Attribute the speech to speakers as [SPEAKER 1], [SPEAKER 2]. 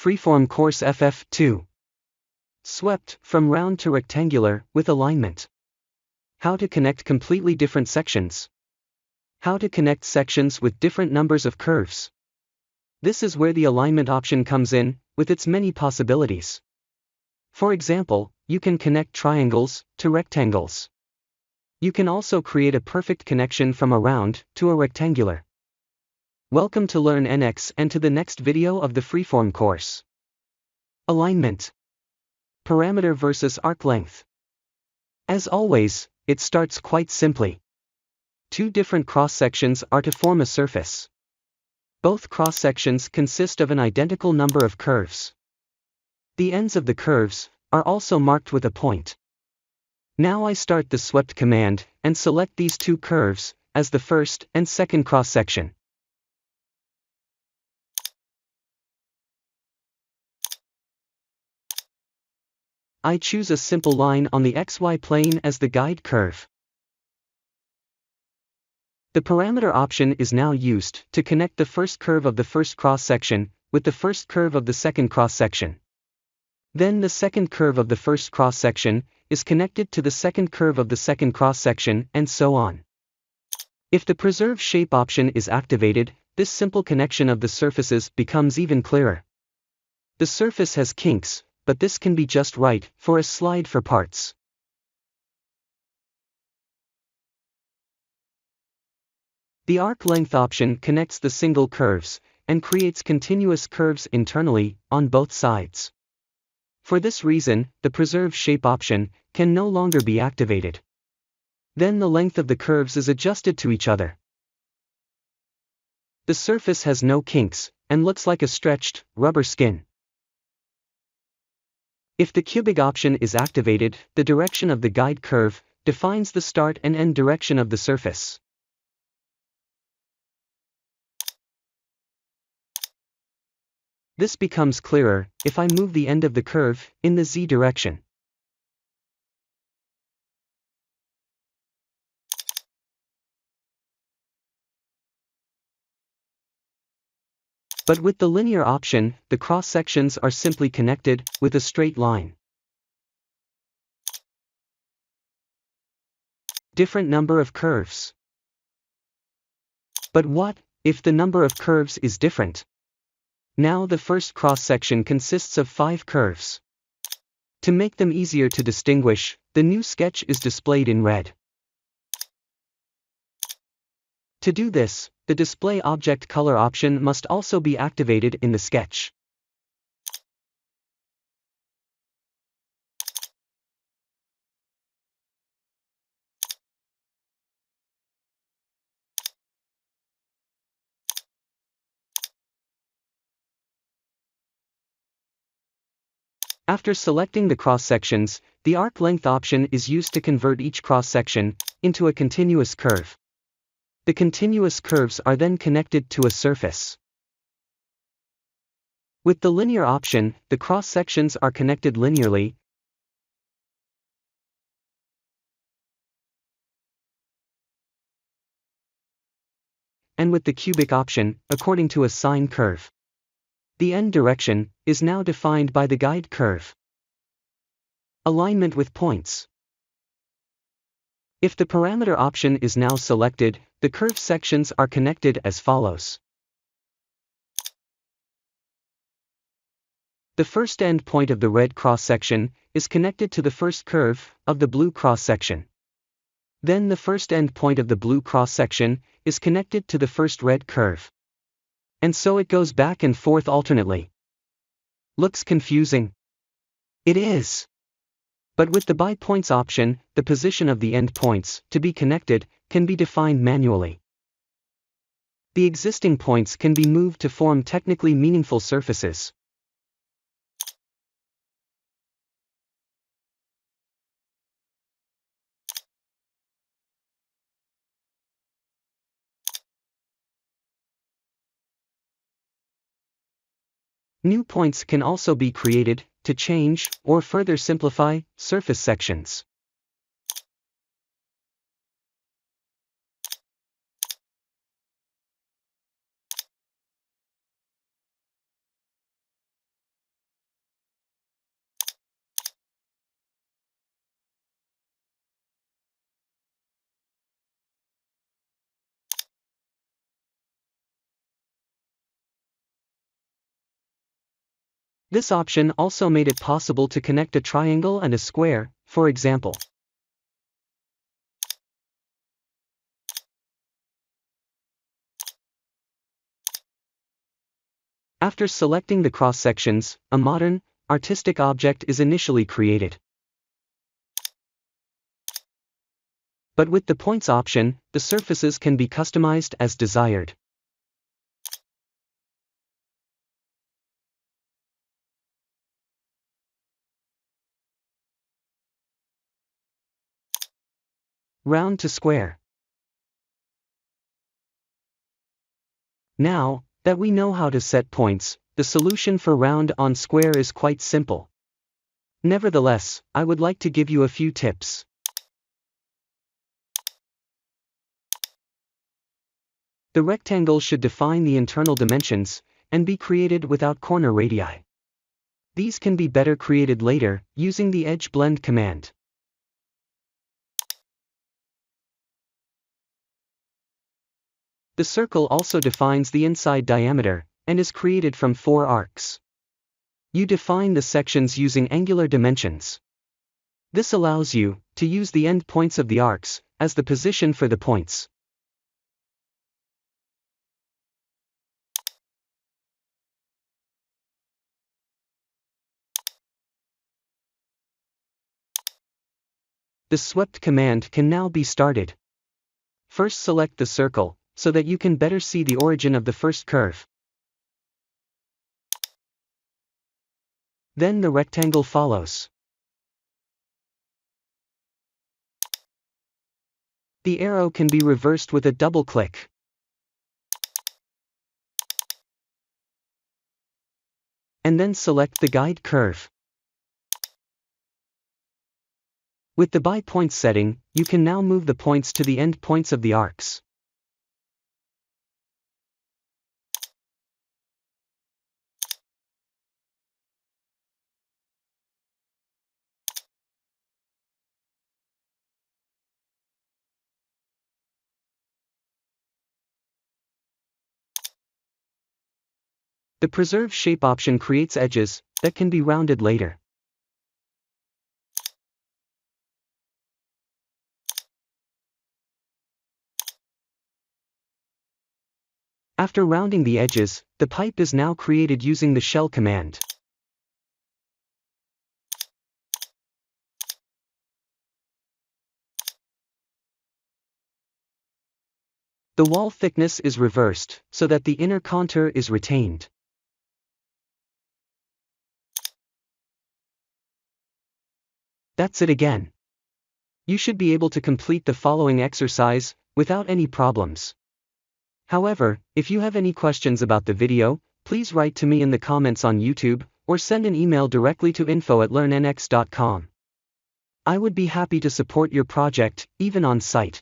[SPEAKER 1] Freeform Course FF2. Swept from round to rectangular with alignment. How to connect completely different sections. How to connect sections with different numbers of curves. This is where the alignment option comes in, with its many possibilities. For example, you can connect triangles to rectangles. You can also create a perfect connection from a round to a rectangular. Welcome to LearnNX and to the next video of the Freeform course. Alignment. Parameter versus arc length. As always, it starts quite simply. Two different cross-sections are to form a surface. Both cross-sections consist of an identical number of curves. The ends of the curves are also marked with a point. Now I start the swept command and select these two curves as the first and second cross-section. I choose a simple line on the XY plane as the guide curve. The parameter option is now used to connect the first curve of the first cross-section with the first curve of the second cross-section. Then the second curve of the first cross-section is connected to the second curve of the second cross-section, and so on. If the preserve shape option is activated, this simple connection of the surfaces becomes even clearer. The surface has kinks, but this can be just right for a slide for parts. The arc length option connects the single curves and creates continuous curves internally on both sides. For this reason, the preserve shape option can no longer be activated. Then the length of the curves is adjusted to each other. The surface has no kinks and looks like a stretched rubber skin. If the cubic option is activated, the direction of the guide curve defines the start and end direction of the surface. This becomes clearer if I move the end of the curve in the Z direction. But with the linear option, the cross-sections are simply connected with a straight line. Different number of curves. But what if the number of curves is different? Now the first cross-section consists of 5 curves. To make them easier to distinguish, the new sketch is displayed in red. To do this, the Display Object Color option must also be activated in the sketch. After selecting the cross-sections, the arc length option is used to convert each cross-section into a continuous curve. The continuous curves are then connected to a surface. With the linear option, the cross-sections are connected linearly. And with the cubic option, according to a sine curve. The end direction is now defined by the guide curve. Alignment with points. If the parameter option is now selected, the curve sections are connected as follows. The first end point of the red cross-section is connected to the first curve of the blue cross-section. Then the first end point of the blue cross-section is connected to the first red curve. And so it goes back and forth alternately. Looks confusing? It is. But with the by points option, the position of the end points to be connected can be defined manually. The existing points can be moved to form technically meaningful surfaces. New points can also be created to change or further simplify surface sections. This option also made it possible to connect a triangle and a square, for example. After selecting the cross-sections, a modern, artistic object is initially created. But with the points option, the surfaces can be customized as desired. Round to square. Now that we know how to set points, the solution for round on square is quite simple. Nevertheless, I would like to give you a few tips. The rectangle should define the internal dimensions and be created without corner radii. These can be better created later using the edge blend command. The circle also defines the inside diameter and is created from 4 arcs. You define the sections using angular dimensions. This allows you to use the end points of the arcs as the position for the points. The swept command can now be started. First select the circle, so that you can better see the origin of the first curve. Then the rectangle follows. The arrow can be reversed with a double click. And then select the guide curve. With the by points setting, you can now move the points to the end points of the arcs. The Preserve Shape option creates edges that can be rounded later. After rounding the edges, the pipe is now created using the shell command. The wall thickness is reversed so that the inner contour is retained. That's it again. You should be able to complete the following exercise without any problems. However, if you have any questions about the video, please write to me in the comments on YouTube, or send an email directly to info@learnnx.com. I would be happy to support your project, even on site.